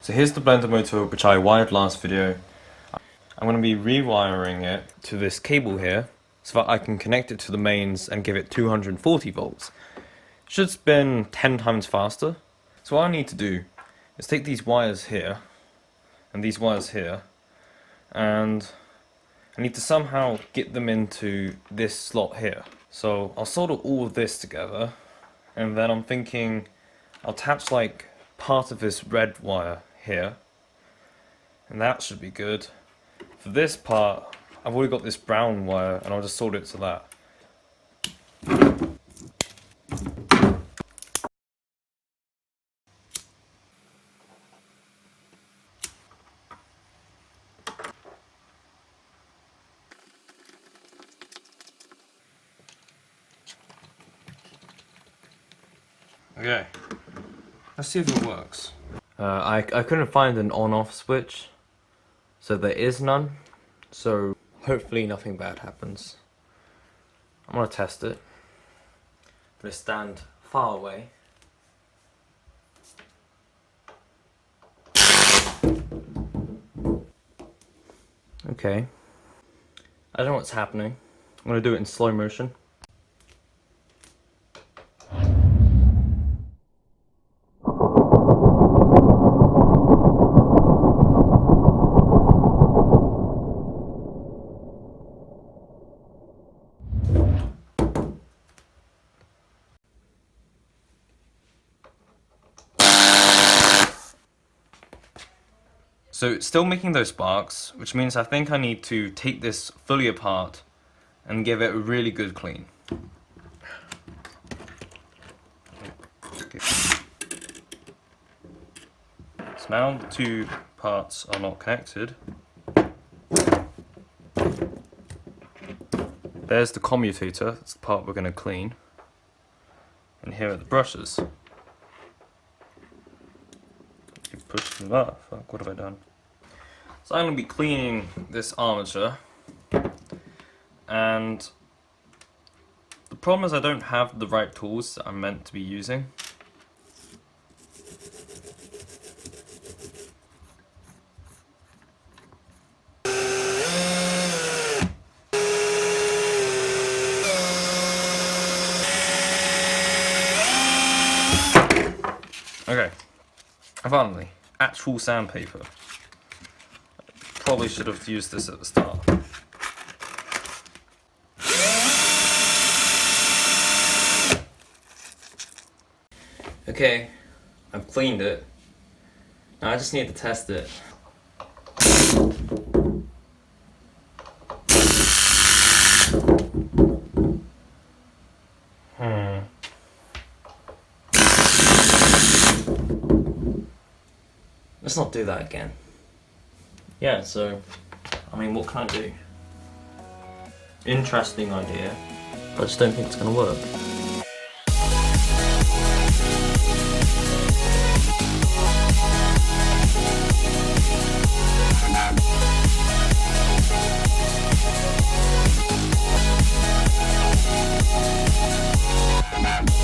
So here's the blender motor which I wired last video. I'm going to be rewiring it to this cable here so that I can connect it to the mains and give it 240 volts. Should spin 10 times faster. So what I need to do is take these wires here and these wires here, and I need to somehow get them into this slot here. So I'll solder all of this together, and then I'm thinking I'll attach like part of this red wire here, and that should be good. For this part, I've already got this brown wire, and I'll just solder it to that. Okay, let's see if it works. I couldn't find an on-off switch, so there is none, so hopefully nothing bad happens. I'm gonna test it. I'm gonna stand far away. Okay, I don't know what's happening. I'm gonna do it in slow motion. So it's still making those sparks, which means I think I need to take this fully apart and give it a really good clean. Okay. So now the two parts are not connected. There's the commutator, that's the part we're going to clean. And here are the brushes. You push them up. Fuck, what have I done? So I'm going to be cleaning this armature, and the problem is I don't have the right tools that I'm meant to be using. Okay, finally, actual sandpaper. Probably should have used this at the start. Okay, I've cleaned it. Now I just need to test it. Let's not do that again. Yeah, so, I mean, what can I do? Interesting idea, but I just don't think it's gonna work.